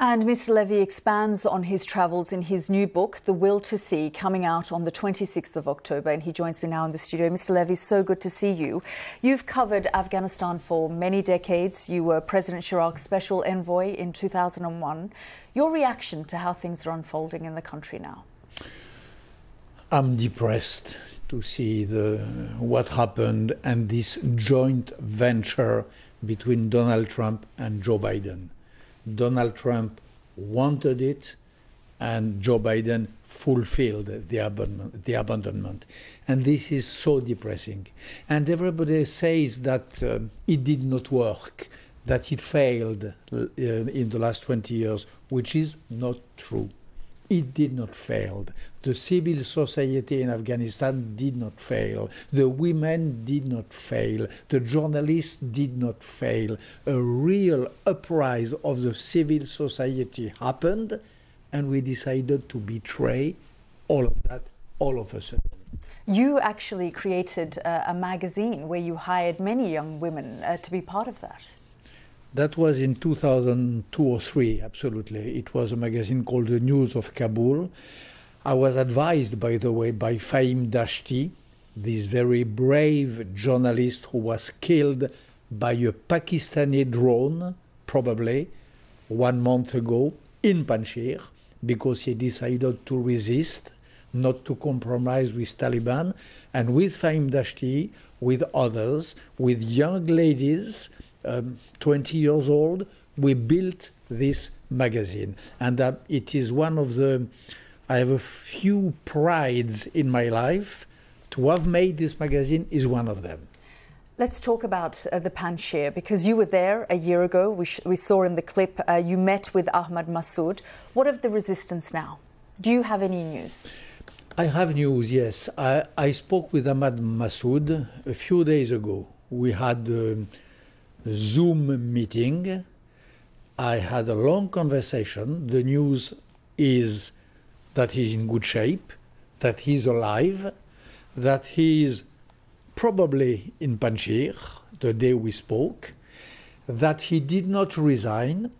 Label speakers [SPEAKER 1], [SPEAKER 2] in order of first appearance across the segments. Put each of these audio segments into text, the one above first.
[SPEAKER 1] And Mr. Lévy expands on his travels in his new book, The Will to See, coming out on the 26th of October. And he joins me now in the studio. Mr. Lévy, so good to see you. You've covered Afghanistan for many decades. You were President Chirac's special envoy in 2001. Your reaction to how things are unfolding in the country now?
[SPEAKER 2] I'm depressed to see what happened and this joint venture between Donald Trump and Joe Biden. Donald Trump wanted it, and Joe Biden fulfilled the abandonment. And this is so depressing. And everybody says that it did not work, that it failed in the last 20 years, which is not true. It did not fail. The civil society in Afghanistan did not fail. The women did not fail. The journalists did not fail. A real uprising of the civil society happened, and we decided to betray all of that all of a sudden.
[SPEAKER 1] You actually created a magazine where you hired many young women to be part of that.
[SPEAKER 2] That was in 2002 or 3, absolutely. It was a magazine called The News of Kabul. I was advised, by the way, by Fahim Dashti, this very brave journalist who was killed by a Pakistani drone, probably, 1 month ago in Panjshir, because he decided to resist, not to compromise with Taliban. And with Fahim Dashti, with others, with young ladies, 20 years old, we built this magazine. And it is one of I have a few prides in my life. To have made this magazine is one of them.
[SPEAKER 1] Let's talk about the Panjshir, because you were there a year ago. We saw in the clip you met with Ahmad Massoud. What of the resistance now? Do you have any news?
[SPEAKER 2] I have news, yes. I spoke with Ahmad Massoud a few days ago. We had Zoom meeting. I had a long conversation. The news is that he's in good shape, that he's alive, that he is probably in Panjshir the day we spoke, that he did not resign,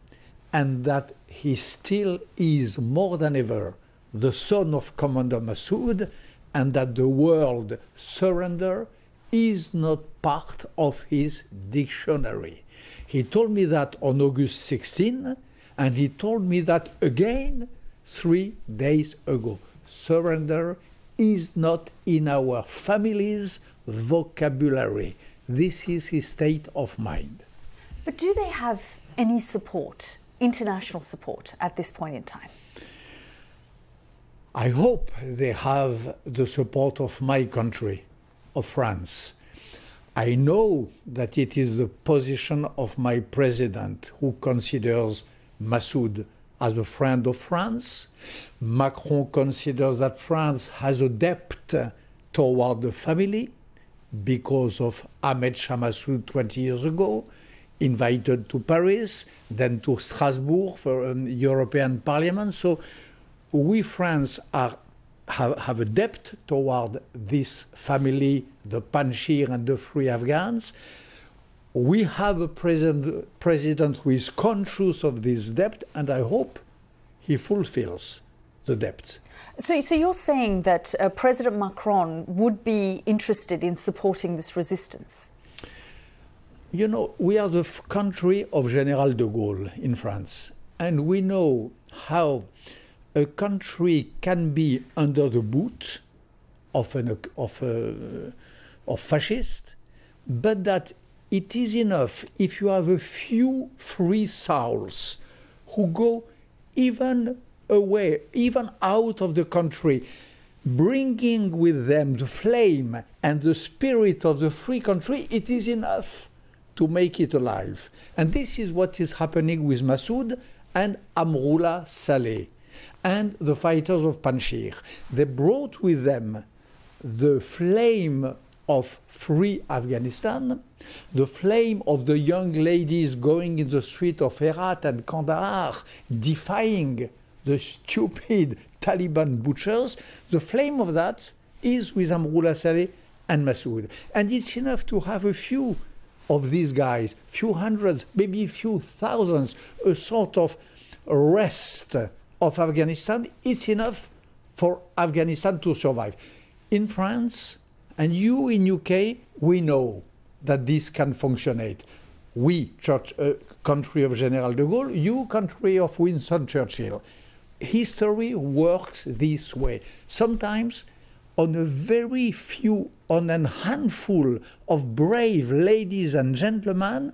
[SPEAKER 2] and that he still is more than ever the son of Commander Massoud, and that the word surrender is not part of his dictionary. He told me that on August 16, and he told me that again 3 days ago. Surrender is not in our family's vocabulary. This is his state of mind.
[SPEAKER 1] But do they have any support, international support, at this point in time?
[SPEAKER 2] I hope they have the support of my country, of France. I know that it is the position of my president, who considers Massoud as a friend of France. Macron considers that France has a debt toward the family because of Ahmed Shah Massoud 20 years ago, invited to Paris, then to Strasbourg for European Parliament. So we, France, have a debt toward this family, the Panjshir and the Free Afghans. We have a president who is conscious of this debt, and I hope he fulfills the debt.
[SPEAKER 1] So you're saying that President Macron would be interested in supporting this resistance?
[SPEAKER 2] You know, we are the country of General de Gaulle in France, and we know how a country can be under the boot of fascists, but that it is enough if you have a few free souls who go even away, even out of the country, bringing with them the flame and the spirit of the free country. It is enough to make it alive. And this is what is happening with Massoud and Amrullah Saleh and the fighters of Panjshir. They brought with them the flame of free Afghanistan, the flame of the young ladies going in the street of Herat and Kandahar, defying the stupid Taliban butchers. The flame of that is with Amrullah Saleh and Massoud. And it's enough to have a few of these guys, few hundreds, maybe a few thousands, a sort of rest of Afghanistan, it's enough for Afghanistan to survive. In France and you in UK, we know that this can functionate. We, country of General de Gaulle, you, country of Winston Churchill. History works this way. Sometimes on a very few, on a handful of brave ladies and gentlemen,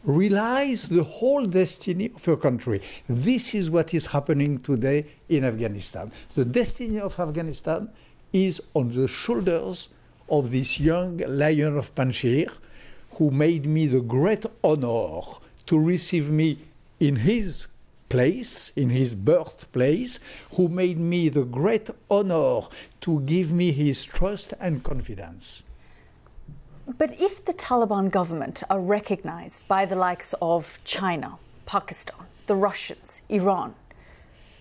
[SPEAKER 2] relies the whole destiny of a country. This is what is happening today in Afghanistan. The destiny of Afghanistan is on the shoulders of this young lion of Panjshir, who made me the great honor to receive me in his place, in his birthplace, who made me the great honor to give me his trust and confidence.
[SPEAKER 1] But if the Taliban government are recognized by the likes of China, Pakistan, the Russians, Iran,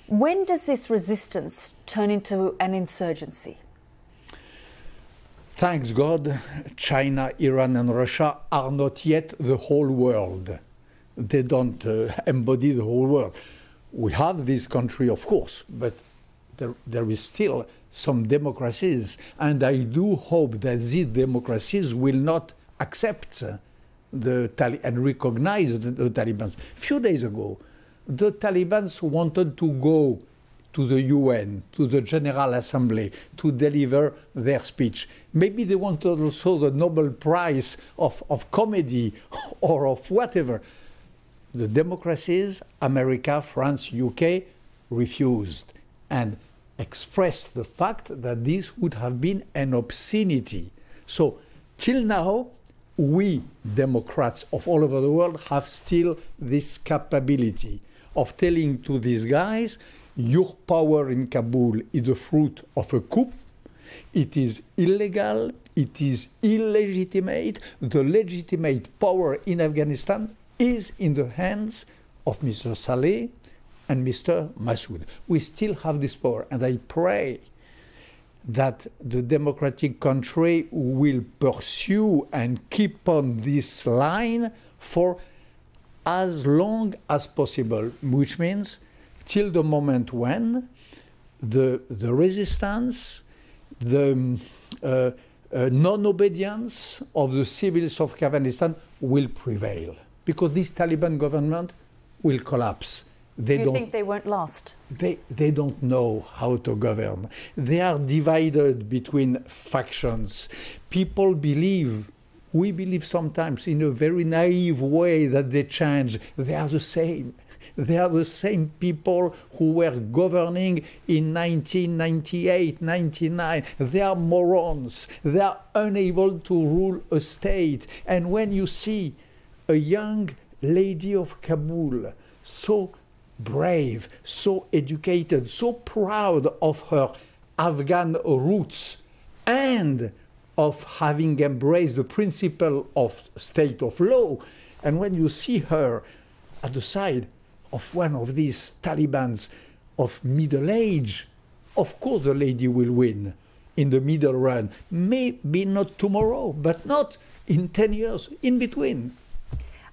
[SPEAKER 1] when does this resistance turn into an insurgency?
[SPEAKER 2] Thanks God, China, Iran and Russia are not yet the whole world. They don't embody the whole world. We have this country, of course, but there is still some democracies, and I do hope that these democracies will not accept and recognize the Talibans. A few days ago, the Talibans wanted to go to the UN, to the General Assembly, to deliver their speech. Maybe they wanted also the Nobel Prize of comedy or of whatever. The democracies, America, France, UK, refused and expressed the fact that this would have been an obscenity. So, till now, we, Democrats of all over the world, have still this capability of telling to these guys, your power in Kabul is the fruit of a coup. It is illegal. It is illegitimate. The legitimate power in Afghanistan is in the hands of Mr. Saleh and Mr. Massoud. We still have this power, and I pray that the democratic country will pursue and keep on this line for as long as possible, which means till the moment when the resistance, the non-obedience of the civils of Afghanistan will prevail, because this Taliban government will collapse.
[SPEAKER 1] You think they won't last?
[SPEAKER 2] They don't know how to govern. They are divided between factions. People believe, we believe sometimes in a very naive way, that they change. They are the same. They are the same people who were governing in 1998, 99. They are morons. They are unable to rule a state. And when you see a young lady of Kabul, so brave, so educated, so proud of her Afghan roots and of having embraced the principle of state of law, and when you see her at the side of one of these Talibans of middle age, of course the lady will win in the middle run. Maybe not tomorrow, but not in 10 years, in between.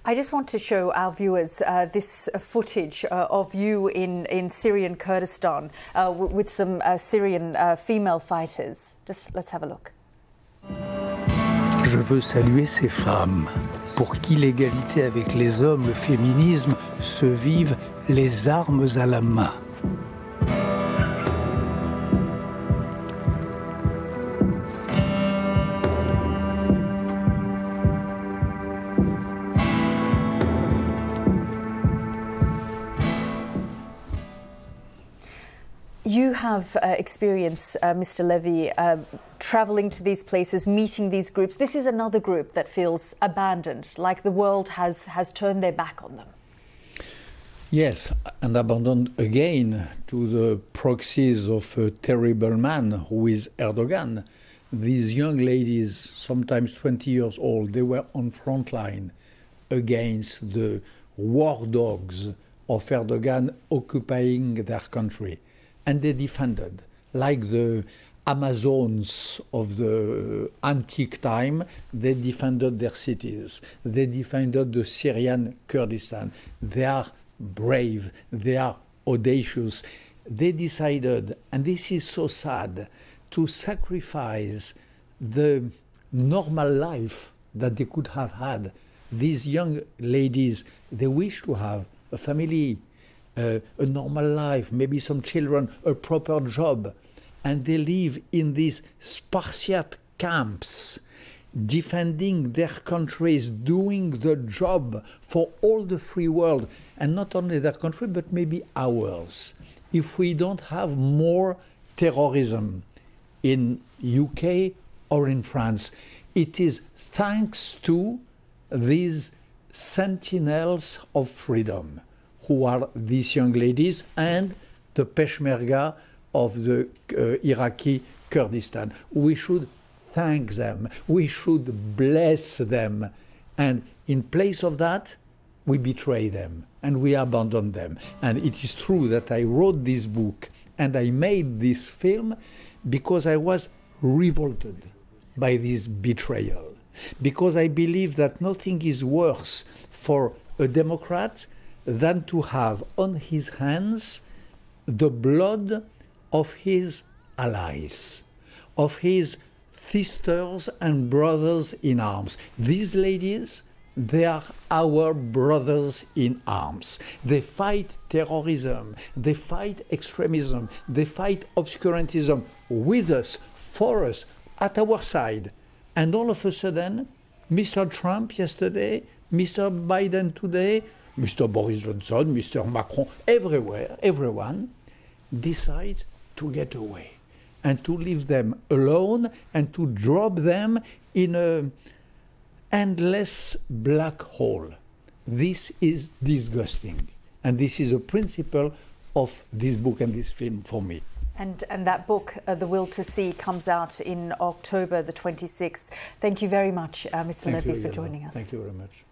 [SPEAKER 1] I just want to show our viewers this footage of you in Syrian Kurdistan with some Syrian female fighters. Just let's have a look.
[SPEAKER 3] Je veux saluer ces femmes pour qui l'égalité avec les hommes, le féminisme, se vivent les armes à la main.
[SPEAKER 1] You have experience, Mr. Lévy, travelling to these places, meeting these groups. This is another group that feels abandoned, like the world has turned their back on them.
[SPEAKER 2] Yes, and abandoned again to the proxies of a terrible man who is Erdogan. These young ladies, sometimes 20 years old, they were on front line against the war dogs of Erdogan occupying their country. And they defended, like the Amazons of the antique time, they defended their cities. They defended the Syrian Kurdistan. They are brave, they are audacious. They decided, and this is so sad, to sacrifice the normal life that they could have had. These young ladies, they wish to have a family, a normal life, maybe some children, a proper job. And they live in these Spartiate camps, defending their countries, doing the job for all the free world, and not only their country, but maybe ours. If we don't have more terrorism in UK or in France, it is thanks to these sentinels of freedom, who are these young ladies and the Peshmerga of the Iraqi Kurdistan. We should thank them, we should bless them, and in place of that, we betray them and we abandon them. And it is true that I wrote this book and I made this film because I was revolted by this betrayal, because I believe that nothing is worse for a democrat than to have on his hands the blood of his allies, of his sisters and brothers in arms. These ladies, they are our brothers in arms. They fight terrorism, they fight extremism, they fight obscurantism with us, for us, at our side. And all of a sudden, Mr. Trump yesterday, Mr. Biden today, Mr. Boris Johnson, Mr. Macron, everywhere, everyone decides to get away and to leave them alone and to drop them in an endless black hole. This is disgusting. And this is a principle of this book and this film for me.
[SPEAKER 1] And that book, The Will to See, comes out in October the 26th. Thank you very much, Mr. Lévy, for joining us.
[SPEAKER 2] Thank you very much.